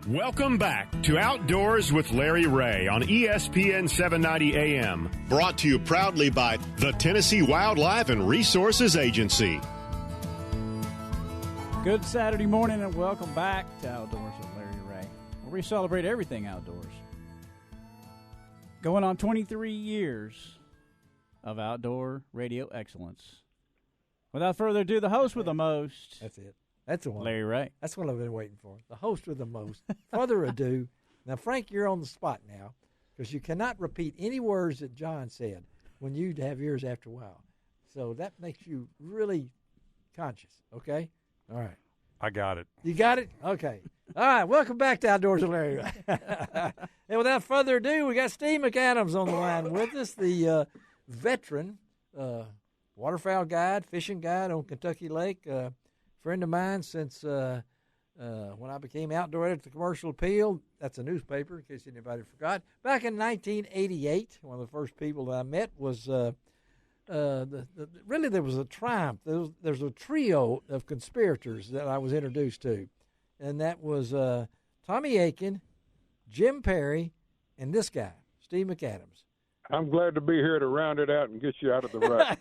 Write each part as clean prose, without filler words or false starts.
Welcome back to Outdoors with Larry Ray on ESPN 790 AM. Brought to you proudly by the Tennessee Wildlife and Resources Agency. Good Saturday morning and welcome back to Outdoors with Larry Ray, where we celebrate everything outdoors. Going on 23 years of outdoor radio excellence. Without further ado, the host with the most. That's it. That's the one. Larry Ray. That's what I've been waiting for. The host with the most. Further ado. Now, Frank, you're on the spot now because you cannot repeat any words that John said when you have yours after a while. So that makes you really conscious, okay? All right. I got it. You got it? Okay. All right. Welcome back to Outdoors with Larry Ray. And without further ado, we got Steve McCadams on the line with us, the veteran waterfowl guide, fishing guide on Kentucky Lake. Friend of mine since when I became outdoor editor at the Commercial Appeal. That's a newspaper, in case anybody forgot. Back in 1988, one of the first people that I met was really there was a triumph. There's a trio of conspirators that I was introduced to, and that was Tommy Aiken, Jim Perry, and this guy, Steve McCadams. I'm glad to be here to round it out and get you out of the rut.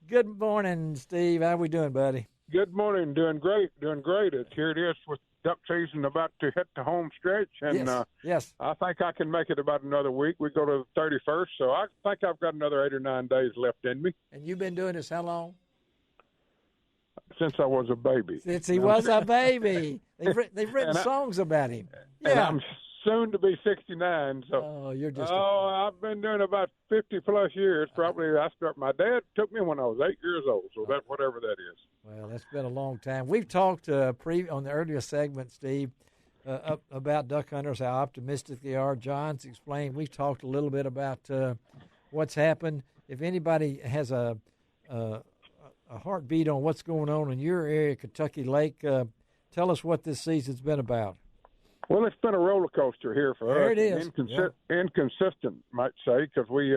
Good morning, Steve. How we doing, buddy? Good morning. Doing great. Here it is with duck season about to hit the home stretch. And yes. I think I can make it about another week. We go to the 31st, so I think I've got another 8 or 9 days left in me. And you've been doing this how long? Since I was a baby. Since he was a baby. They've written songs about him. Yeah. And I'm soon to be 69. So, I've been doing about 50-plus years. Probably my dad took me when I was 8 years old, so that whatever that is. Well, that's been a long time. We've talked on the earlier segment, Steve, about duck hunters, how optimistic they are. John's explained. We've talked a little bit about what's happened. If anybody has a heartbeat on what's going on in your area, Kentucky Lake, tell us what this season's been about. Well, it's been a roller coaster here for us. There it is. Inconsistent, might say, because we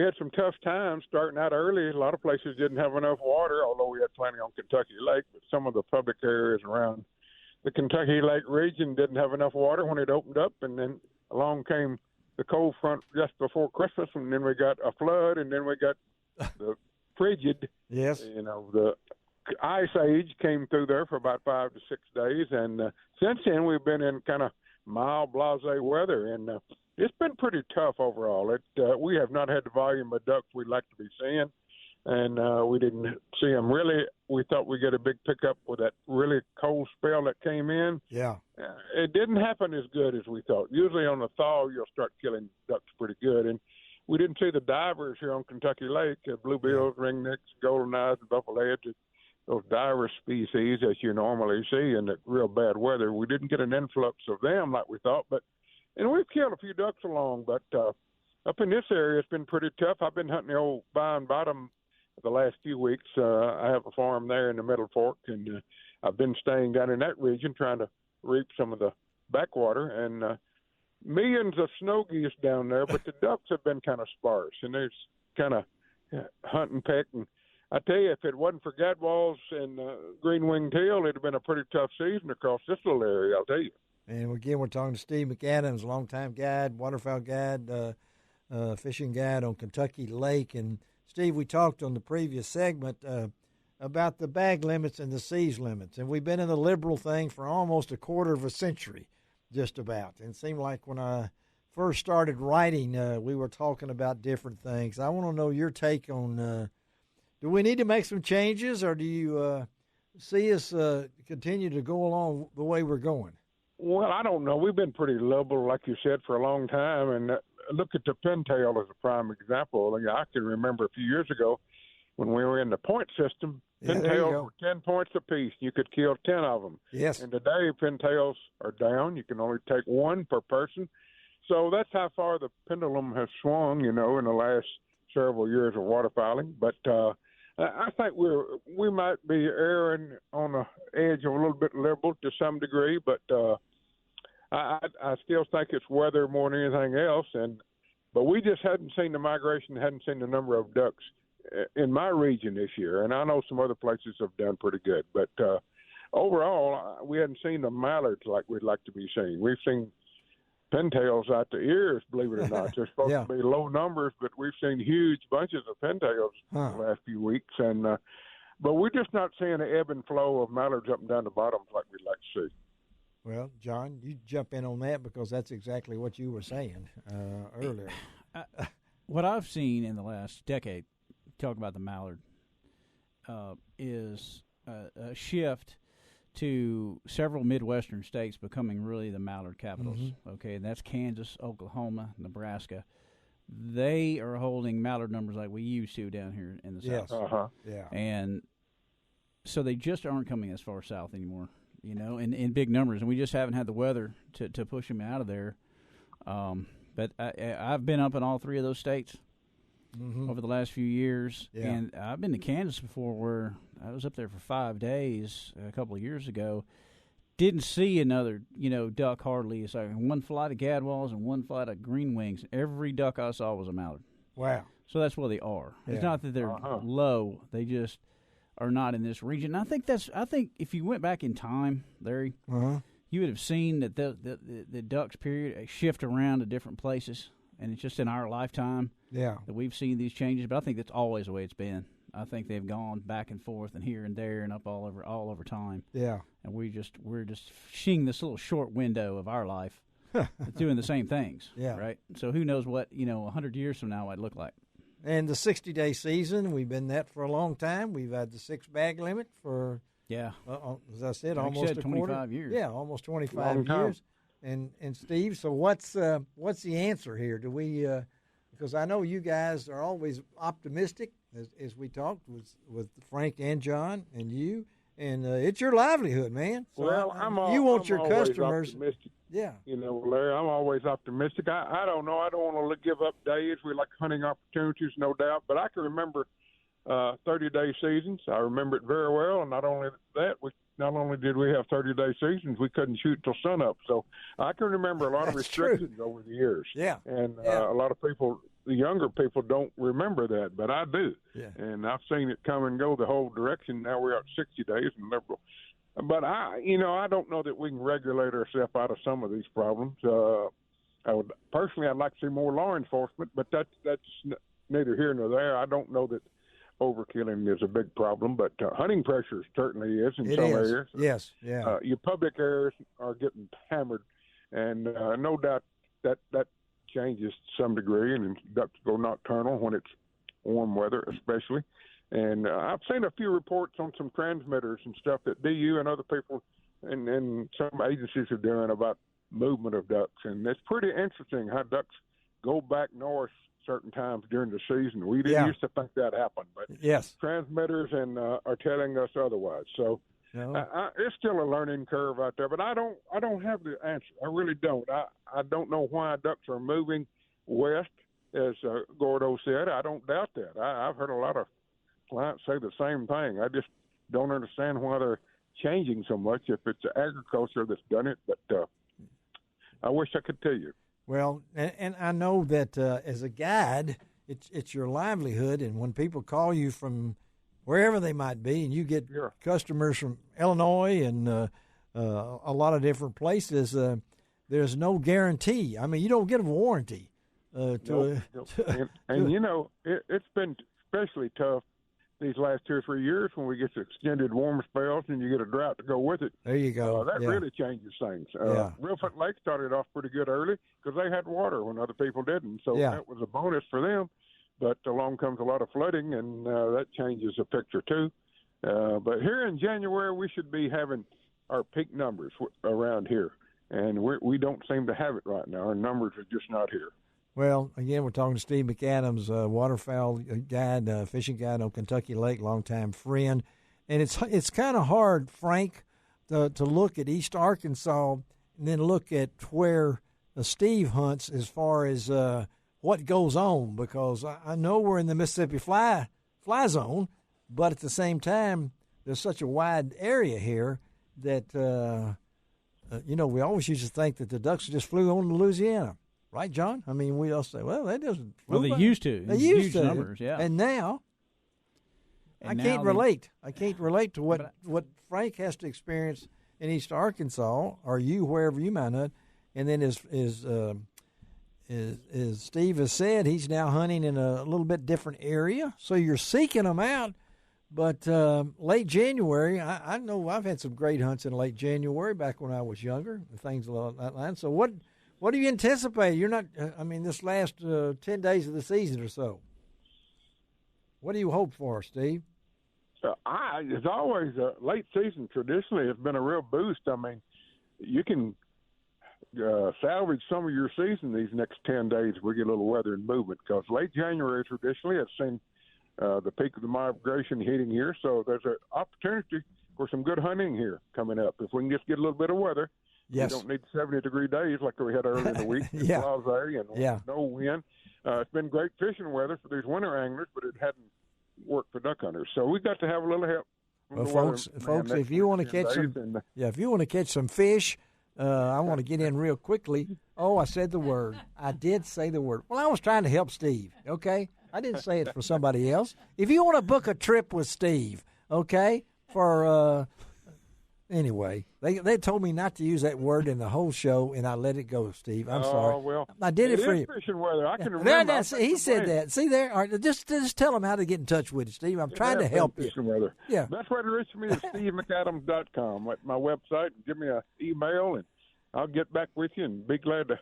had some tough times starting out early. A lot of places didn't have enough water, although we had plenty on Kentucky Lake. But some of the public areas around the Kentucky Lake region didn't have enough water when it opened up, and then along came the cold front just before Christmas, and then we got a flood, and then we got the frigid. Yes. The ice age came through there for about 5 to 6 days, and since then we've been in kind of mild, blasé weather, and it's been pretty tough overall. We have not had the volume of ducks we'd like to be seeing, and we didn't see them really. We thought we'd get a big pickup with that really cold spell that came in. Yeah. It didn't happen as good as we thought. Usually on the thaw, you'll start killing ducks pretty good, and we didn't see the divers here on Kentucky Lake, bluebills, ringnecks, golden eyes, and buffleheads, those diver species that you normally see in the real bad weather. We didn't get an influx of them like we thought, and we've killed a few ducks along, but up in this area it's been pretty tough. I've been hunting the old Vine Bottom the last few weeks. I have a farm there in the Middle Fork, and I've been staying down in that region trying to reap some of the backwater, and millions of snow geese down there, but the ducks have been kind of sparse, and there's kind of hunt and peck. And I tell you, if it wasn't for gadwalls and green-winged teal, it'd have been a pretty tough season across this little area, I'll tell you. And again, we're talking to Steve McCadams, longtime guide, waterfowl guide, fishing guide on Kentucky Lake. And Steve, we talked on the previous segment about the bag limits and the size limits, and we've been in the liberal thing for almost a quarter of a century, just about. And it seemed like when I first started writing, we were talking about different things. I want to know your take on. Do we need to make some changes, or do you see us continue to go along the way we're going? Well, I don't know. We've been pretty liberal, like you said, for a long time. And look at the pintail as a prime example. I can remember a few years ago when we were in the point system, pintails were 10 points apiece. You could kill 10 of them. Yes. And today, pintails are down. You can only take one per person. So that's how far the pendulum has swung, in the last several years of waterfowling. But I think we might be erring on the edge of a little bit liberal to some degree, but I still think it's weather more than anything else. But we just hadn't seen the migration, hadn't seen the number of ducks in my region this year, and I know some other places have done pretty good. But overall, we hadn't seen the mallards like we'd like to be seeing. We've seen pintails out the ears, believe it or not. They're supposed to be low numbers, but we've seen huge bunches of pintails the last few weeks. And but we're just not seeing the ebb and flow of mallards up and down the bottoms like we'd like to see. Well, John, you jump in on that because that's exactly what you were saying earlier. What I've seen in the last decade, talking about the mallard, is a shift to several Midwestern states becoming really the mallard capitals. Mm-hmm. Okay, and that's Kansas, Oklahoma, Nebraska. They are holding mallard numbers like we used to down here in the South. Uh-huh. Yeah. And so they just aren't coming as far south anymore, in big numbers. And we just haven't had the weather to push them out of there. But I've been up in all three of those states over the last few years. Yeah. And I've been to Kansas before where I was up there for 5 days a couple of years ago. Didn't see another, duck hardly. It's like one flight of gadwalls and one flight of green wings. Every duck I saw was a mallard. Wow. So that's where they are. Yeah. It's not that they're low. They just are not in this region. And I think if you went back in time, Larry, you would have seen that the ducks period shift around to different places. And it's just in our lifetime that we've seen these changes. But I think that's always the way it's been. I think they've gone back and forth and here and there and up all over time. Yeah. And we're just seeing this little short window of our life doing the same things. Yeah. Right. So who knows what 100 years from now might look like. And the 60-day season, we've been that for a long time. We've had the 6-bag limit for as I said, almost 25 years. Yeah, almost 25 years. And Steve, so what's the answer here? Do we? Because I know you guys are always optimistic, as we talked with Frank and John and you, and it's your livelihood, man. So well, you want your always customers. Optimistic. Yeah. Larry, I'm always optimistic. I don't know. I don't want to give up days. We like hunting opportunities, no doubt. But I can remember 30-day seasons. I remember it very well. And not only did we have 30-day seasons, we couldn't shoot till sunup. So I can remember a lot of restrictions over the years. Yeah. And a lot of people, the younger people, don't remember that, but I do. Yeah. And I've seen it come and go the whole direction. Now we're at 60 days and liberal. But I don't know that we can regulate ourselves out of some of these problems. I'd like to see more law enforcement, but that's neither here nor there. I don't know that overkilling is a big problem, but hunting pressure certainly is in some areas. Yes, yeah. Your public areas are getting hammered, and no doubt that changes to some degree, and ducks go nocturnal when it's warm weather especially. And I've seen a few reports on some transmitters and stuff that DU and other people and some agencies are doing about movement of ducks. And it's pretty interesting how ducks go back north certain times during the season. We didn't used to think that happened, but transmitters are telling us otherwise. So it's still a learning curve out there, but I don't have the answer. I really don't. I don't know why ducks are moving west, as Gordo said. I don't doubt that. I've heard a lot of clients say the same thing. I just don't understand why they're changing so much if it's agriculture that's done it, but I wish I could tell you. Well, and I know that as a guide, it's your livelihood, and when people call you from wherever they might be, and you get customers from Illinois and a lot of different places, there's no guarantee. I mean, you don't get a warranty. It's been especially tough these last 2 or 3 years when we get the extended warm spells and you get a drought to go with it. There you go. That really changes things. Reelfoot Lake started off pretty good early because they had water when other people didn't. So that was a bonus for them. But along comes a lot of flooding, and that changes the picture too. But here in January, we should be having our peak numbers around here. And we don't seem to have it right now. Our numbers are just not here. Well, again, we're talking to Steve McCadams, waterfowl guide, fishing guide on Kentucky Lake, longtime friend. And it's kind of hard, Frank, to look at East Arkansas and then look at where Steve hunts as far as what goes on, because I know we're in the Mississippi fly zone, but at the same time, there's such a wide area here that, we always used to think that the ducks just flew on to Louisiana. Right, John? I mean, we all say, well, that doesn't. Well, they used to. They used to. Numbers, yeah. And now? I can't relate. I can't relate to what Frank has to experience in East Arkansas, or you wherever you might not. And then as Steve has said, he's now hunting in a little bit different area. So you're seeking them out. But late January, I know I've had some great hunts in late January back when I was younger and things along that line. So what do you anticipate? You're not. This last 10 days of the season or so. What do you hope for, Steve? As always, late season traditionally has been a real boost. I mean, you can salvage some of your season these next 10 days if we get a little weather and movement, because late January traditionally has seen the peak of the migration hitting here. So there's an opportunity for some good hunting here coming up. If we can just get a little bit of weather, yes. We don't need 70-degree days like we had earlier in the week. Yeah. And no wind. It's been great fishing weather for these winter anglers, but it hadn't worked for duck hunters. So we've got to have a little help. Well, folks, if you want to catch if you want to catch some fish, I want to get in real quickly. Oh, I said the word. I did say the word. Well, I was trying to help Steve, okay? I didn't say it for somebody else. If you want to book a trip with Steve, okay, for anyway, they told me not to use that word in the whole show, and I let it go, Steve. I'm sorry. Oh, well, I did it for you. Fishing weather. I can remember. He said that. See there? All right, just tell him how to get in touch with you, Steve. I'm trying to help you. Fishing weather. Yeah. Best way to reach me is stevemcadams.com, my website. Give me an email, and I'll get back with you and be glad to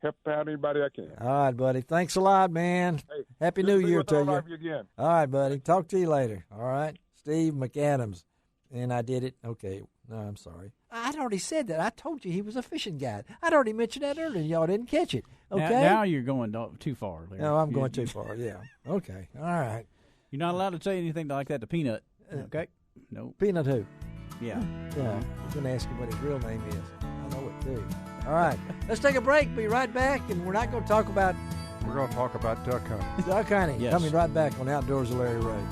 help out anybody I can. All right, buddy. Thanks a lot, man. Hey, Happy New Year to you. Of you again. All right, buddy. Talk to you later. All right. Steve McCadams. And I did it. Okay. No, I'm sorry. I'd already said that. I told you he was a fishing guide. I'd already mentioned that earlier. Y'all didn't catch it. Okay. Now you're going too far, Larry. No, I'm going too far. Yeah. Okay. All right. You're not allowed to say anything like that to Peanut. Okay? No. Peanut who? Yeah. Yeah. I'm going to ask him what his real name is. I know it too. All right. Let's take a break. Be right back. And we're not going to talk about... We're going to talk about duck hunting. Duck hunting. Yes. Coming right back on Outdoors with Larry Ray.